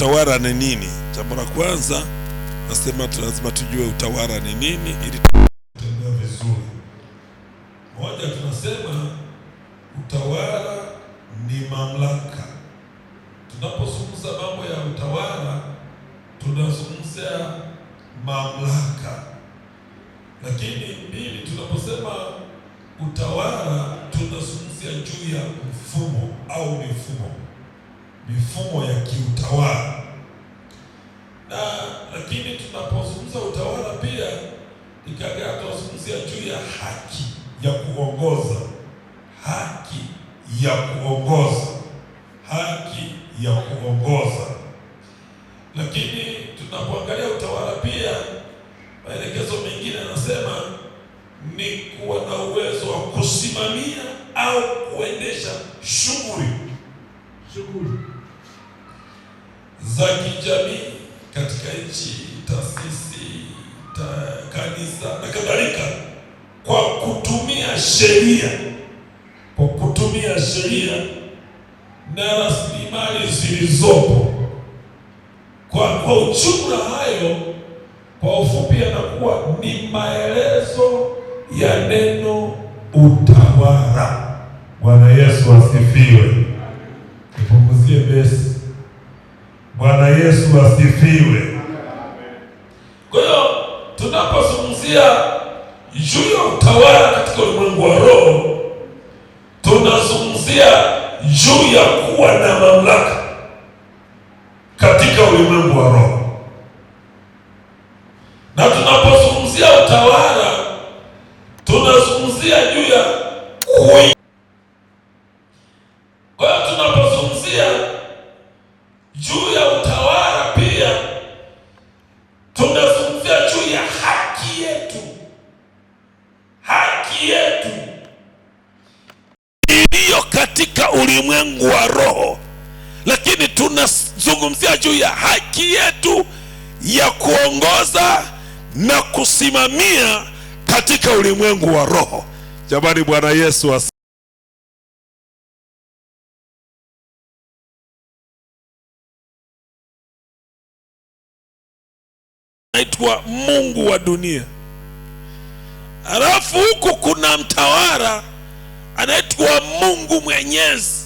utawala ni nini? Jambo la kwanza nasema lazima tujue utawala ni nini ili tutembee vizuri. Moja, tunasema utawala ni mamlaka. Tunapozungumza mambo ya utawala tunazungumzia mamlaka. Lakini mbili, tunaposema utawala tunazungumzia juu ya mfumo au mifumo ya kiutawala. Lakini tunapozungumza utawala pia ikagaa tunazungumzia juu ya haki ya kuongoza, haki ya kuongoza. Lakini tunapoangalia utawala pia, maelekezo mengine yanasema ni kuwa na uwezo wa kusimamia au kuendesha shughuli za kijamii katika nchi, taasisi, kanisa na kadhalika, kwa kutumia sheria na rasilimali zilizopo. Kwa ujumla, hayo kwa ufupi yanakuwa ni maelezo ya neno utawala. Bwana Yesu asifiwe. Nipunguzie besi. Bwana Yesu asifiwe. Kwa hiyo tunapozungumzia juu ya utawala katika ulimwengu wa roho, tunazungumzia juu ya kuwa na mamlaka katika ulimwengu wa roho. Na tunapozungumzia utawala tunazungumzia juu ya kwa hiyo tunapozungumzia juu ya utawala pia tunazungumzia juu ya haki yetu iliyo katika ulimwengu wa roho. Lakini tunazungumzia juu ya haki yetu ya kuongoza na kusimamia katika ulimwengu wa roho. Jamani, Bwana Yesu anaitwa Mungu wa dunia. Alafu huku kuna mtawala anaitwa Mungu Mwenyezi,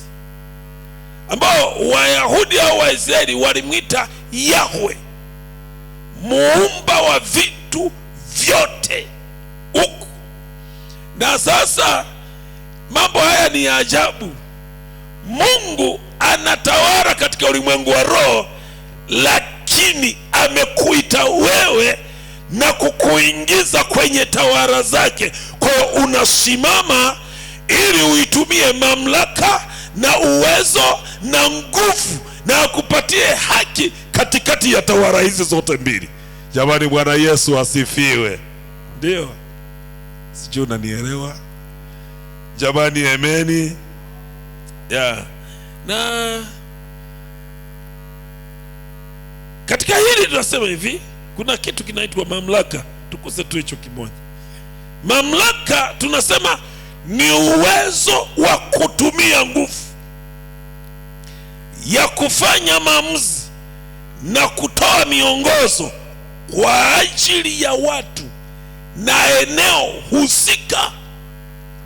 ambao Wayahudi au Waisraeli walimwita Yahwe, muumba wa vitu vyote huku. Na sasa mambo haya ni ya ajabu. Mungu anatawala katika ulimwengu wa roho, lakini amekuita wewe na kukuingiza kwenye tawala zake. Kwa hiyo unasimama ili uitumie mamlaka na uwezo na nguvu, na akupatie haki katikati ya tawala hizi zote mbili. Jamani, Bwana Yesu asifiwe. Ndio, sijui unanielewa jamani? Ameni. Na katika hili tunasema hivi, kuna kitu kinaitwa mamlaka. Tukuse tu hicho kimoja. Mamlaka tunasema ni uwezo wa kutumia nguvu ya kufanya maamuzi na kutoa miongozo kwa ajili ya watu na eneo husika.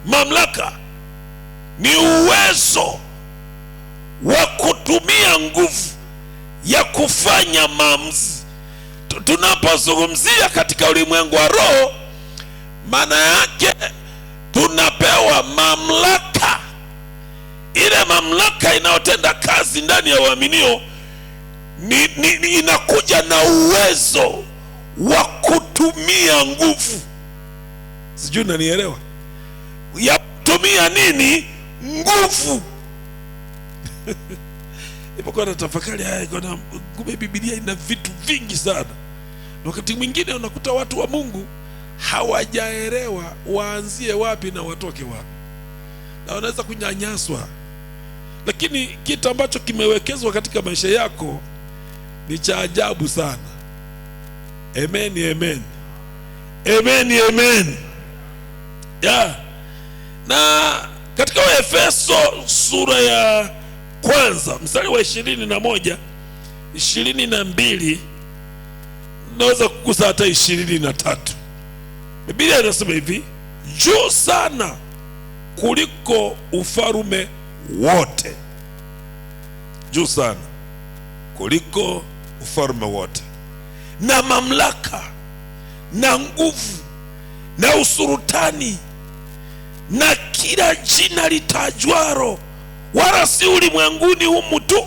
Mamlaka ni uwezo wa kutumia nguvu ya kufanya maamuzi. Tunapozungumzia katika ulimwengu wa roho, maana yake tunapewa mamlaka. Ile mamlaka inayotenda kazi ndani ya waaminio inakuja na uwezo wa kutumia nguvu. Sijui unanielewa? Ya kutumia nini? Nguvu. Ipokuwa na tafakari haya, kumbe Biblia ina vitu vingi sana. Na wakati mwingine unakuta watu wa Mungu hawajaelewa waanzie wapi na watoke wapi, na wanaweza kunyanyaswa. Lakini kitu ambacho kimewekezwa katika maisha yako ni cha ajabu sana. Amen, amen. Amen, amen. Na katika Efeso sura ya kwanza mstari wa 21 22, naweza kugusa hata 23. Biblia inasema hivi: juu sana kuliko ufalme wote, juu sana kuliko ufalme wote, na mamlaka na nguvu na usultani na kila jina litajwaro, wala si ulimwenguni humu tu,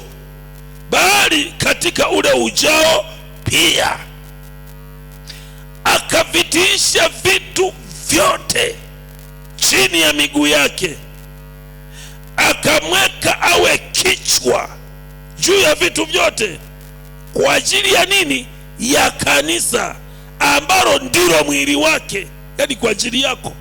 bali katika ule ujao pia. Akavitiisha vitu vyote chini ya miguu yake, akamweka awe kichwa juu ya vitu vyote. Kwa ajili ya nini? Ya kanisa, ambalo ndilo mwili wake. Yani kwa ajili yako.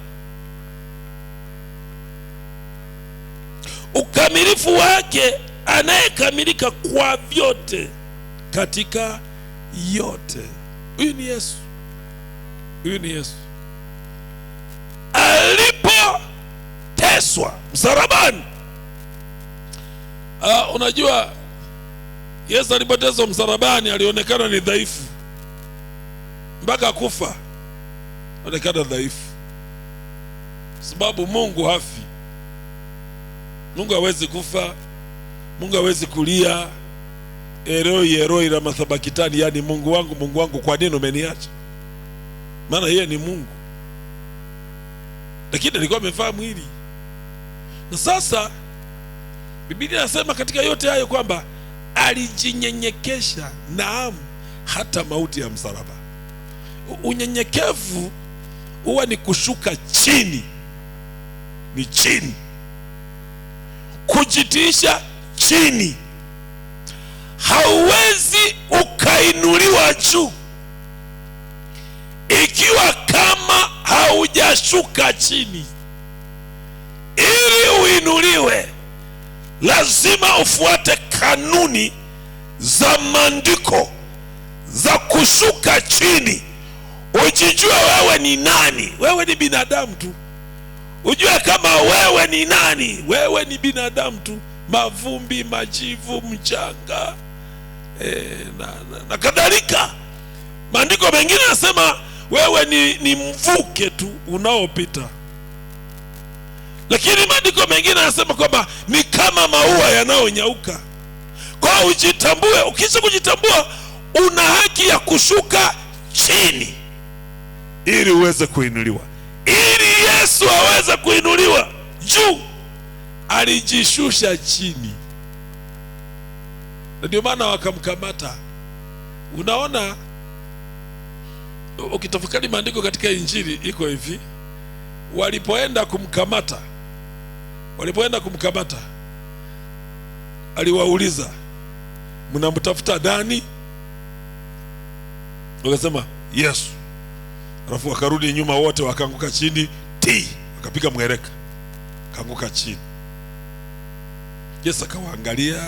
Ukamilifu wake, anayekamilika kwa vyote katika yote. Huyu ni Yesu. Huyu ni Yesu. Alipoteswa msalabani. Unajua Yesu alipoteswa msalabani alionekana ni dhaifu mpaka kufa. Alionekana dhaifu sababu Mungu hafi. Mungu hawezi kufa. Mungu hawezi kulia Eroi Eroi la mathabakitani, yani Mungu wangu kwa nini umeniacha? Maana yeye ni Mungu, lakini alikuwa amevaa mwili. Na sasa Biblia inasema katika yote hayo kwamba alijinyenyekesha, naam, hata mauti ya msalaba. Unyenyekevu huwa ni kushuka chini, ni chini, kujitiisha chini. Hauwezi ukainuliwa juu ikiwa kama haujashuka chini. Ili uinuliwe, lazima ufuate kanuni za maandiko za kushuka chini. Ujijue wewe ni nani. Wewe ni binadamu tu. Ujue kama wewe ni nani. Wewe ni binadamu tu, mavumbi, majivu, mchanga na kadhalika. Maandiko mengine yanasema wewe ni mvuke tu unaopita. Lakini maandiko mengine yanasema kwamba ni kama maua yanayonyauka. Kwa ujitambue. Ukisha kujitambua, una haki ya kushuka chini ili uweze kuinuliwa. Ili Yesu aweze kuinuliwa juu, alijishusha chini. Na ndio maana wakamkamata. Unaona, ukitafakari maandiko katika Injili iko hivi: walipoenda kumkamata, aliwauliza, mnamtafuta nani? Wakasema Yesu. Alafu wakarudi nyuma wote, wakaanguka chini, wakapiga mwereka, kaanguka chini. Yesu akawaangalia,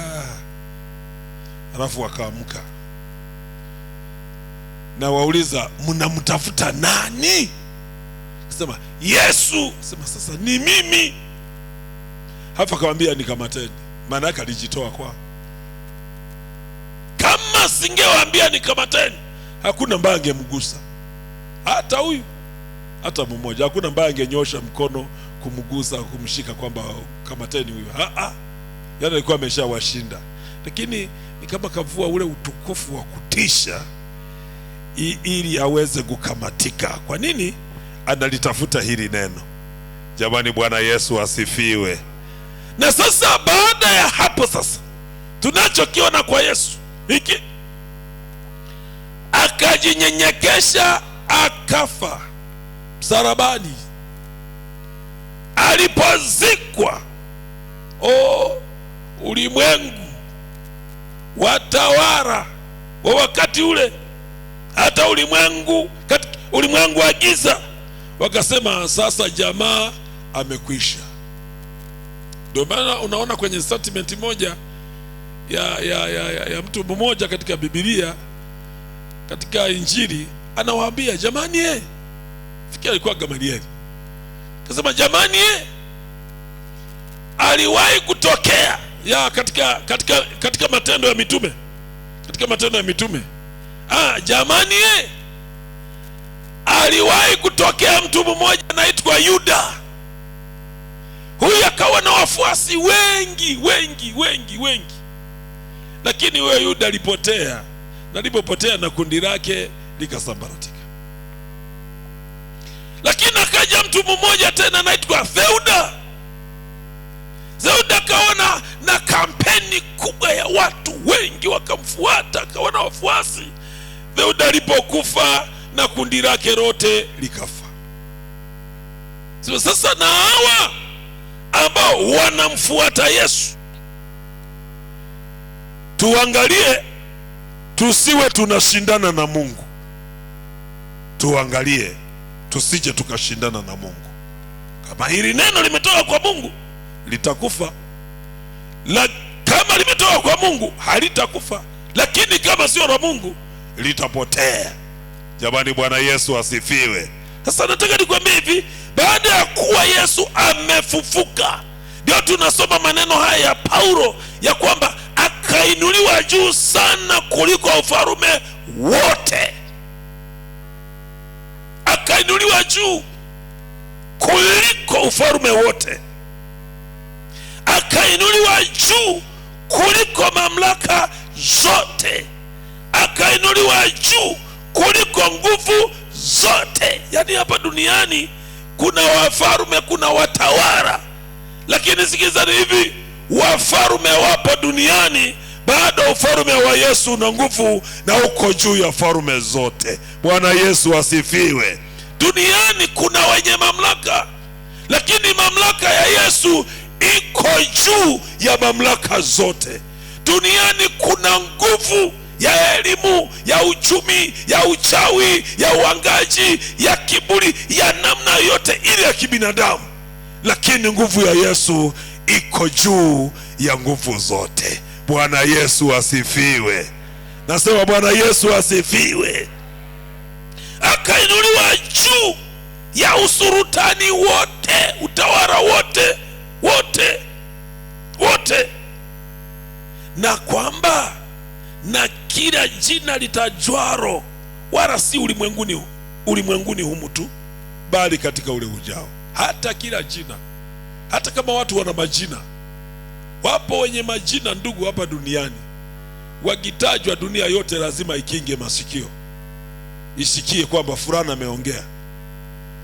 alafu wakaamka. Na wauliza, mnamtafuta nani? Akasema Yesu. Sema sasa ni mimi. Hapo akamwambia nikamateni. Maana yake alijitoa kwao. Kama singewaambia nikamateni, hakuna ambaye angemgusa. Hata huyu, hata mmoja, hakuna ambaye angenyosha mkono kumgusa, kumshika kwamba kamateni huyu. Yaani alikuwa ameshawashinda. Lakini ni kama kavua ule utukufu wa kutisha ili aweze kukamatika. Kwa nini? Analitafuta hili neno. Jamani, Bwana Yesu asifiwe. Na sasa baada ya hapo, sasa tunachokiona kwa Yesu hiki, akajinyenyekesha, akafa msalabani. Alipozikwa, ulimwengu, watawala wa wakati ule, hata ulimwengu wa giza, wakasema sasa jamaa amekwisha. Ndio maana unaona kwenye statement moja ya mtu mmoja katika Biblia, katika Injili, anawaambia jamani, fikia alikuwa Gamalieli, akasema jamani, aliwahi kutokea katika Matendo ya Mitume, katika Matendo ya Mitume. Jamani, aliwahi kutokea mtu mmoja anaitwa Yuda. Huyu akawa na wafuasi wengi wengi wengi wengi, lakini huyo Yuda alipotea, na alipopotea na kundi lake likasambaratika. Lakini akaja mtu mmoja tena anaitwa Theuda. Theuda akaona na kampeni kubwa ya watu wengi wakamfuata, akawa na wafuasi. Theuda alipokufa na kundi lake lote likafa. Sasa na hawa ambao wanamfuata Yesu, tuangalie tusiwe tunashindana na Mungu. Tuangalie tusije tukashindana na Mungu. Kama hili neno limetoka kwa Mungu litakufa, kama limetoka kwa Mungu halitakufa, lakini kama sio la Mungu litapotea. Jamani, Bwana Yesu asifiwe. Sasa nataka nikwambie hivi, baada ya kuwa Yesu amefufuka, ndio tunasoma maneno haya ya Paulo ya kwamba akainuliwa juu sana kuliko ufalme wote. Akainuliwa juu kuliko ufalme wote. Akainuliwa juu kuliko mamlaka zote. Akainuliwa juu kuliko nguvu zote. Yaani hapa duniani kuna wafalme, kuna watawala, lakini sikizani hivi, wafalme wapo duniani, bado ufalme wa Yesu una nguvu na uko juu ya falme zote. Bwana Yesu asifiwe. Duniani kuna wenye mamlaka, lakini mamlaka ya Yesu iko juu ya mamlaka zote. Duniani kuna nguvu ya elimu, ya uchumi, ya uchawi, ya uangaji, ya kiburi, ya namna yote ile ya kibinadamu, lakini nguvu ya Yesu iko juu ya nguvu zote. Bwana Yesu asifiwe. Nasema Bwana Yesu asifiwe. Akainuliwa juu ya usultani wote, utawala wote wote wote, na kwamba na kila jina litajwaro, wala si ulimwenguni humu tu, bali katika ule ujao. Hata kila jina, hata kama watu wana majina, wapo wenye majina ndugu hapa duniani, wakitajwa dunia yote lazima ikinge masikio isikie kwamba fulani ameongea.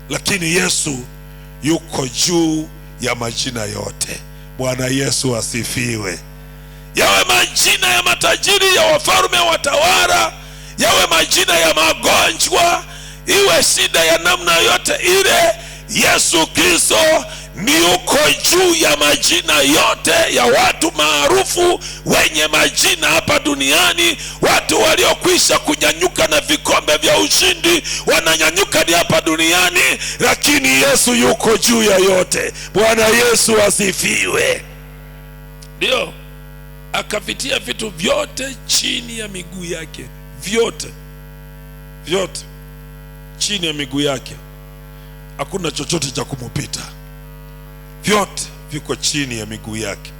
Lakini Yesu yuko juu ya majina yote. Bwana Yesu asifiwe. Yawe majina ya matajiri, ya wafalme, watawala, yawe majina ya magonjwa, iwe shida ya namna yote ile, Yesu Kristo ni uko juu ya majina yote ya watu maarufu wenye majina hapa duniani. Watu waliokwisha kunyanyuka na vikombe vya ushindi wananyanyuka ni hapa duniani, lakini Yesu yuko juu ya yote. Bwana Yesu asifiwe. Ndio akavitia vitu vyote chini ya miguu yake. Vyote chini ya miguu yake, hakuna chochote cha kumupita. Vyote viko chini ya miguu yake.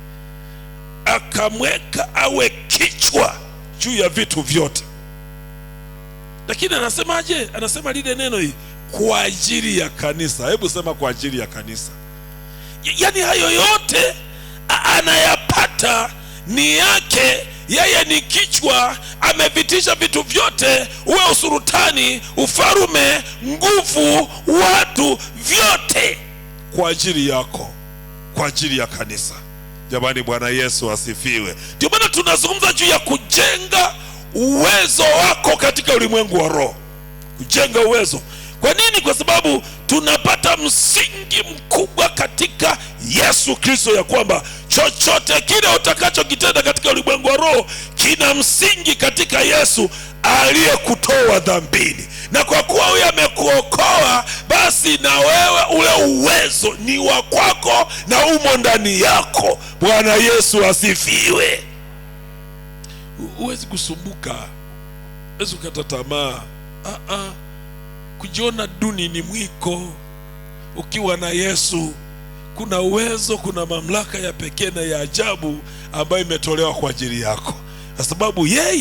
Akamweka awe kichwa juu ya vitu vyote. Lakini anasemaje? Anasema lile neno hii, kwa ajili ya kanisa. Hebu sema kwa ajili ya kanisa. Yaani hayo yote anayapata ni yake, yeye ni kichwa, amevitisha vitu vyote, uwe usultani, ufalme, nguvu, watu, vyote kwa ajili yako, kwa ajili ya kanisa. Jamani, Bwana Yesu asifiwe. Ndio maana tunazungumza juu ya kujenga uwezo wako katika ulimwengu wa roho. Kujenga uwezo. Kwa nini? Kwa sababu tunapata msingi mkubwa katika Yesu Kristo, ya kwamba chochote kile utakachokitenda katika ulimwengu wa roho kina msingi katika Yesu aliyekutoa dhambini. Na kwa kuwa huyu amekuokoa, basi na wewe ule uwezo ni wa kwako na umo ndani yako. Bwana Yesu asifiwe. Huwezi kusumbuka, huwezi kukata tamaa. Kujiona duni ni mwiko. Ukiwa na Yesu kuna uwezo, kuna mamlaka ya pekee na ya ajabu ambayo imetolewa kwa ajili yako, kwa sababu yeye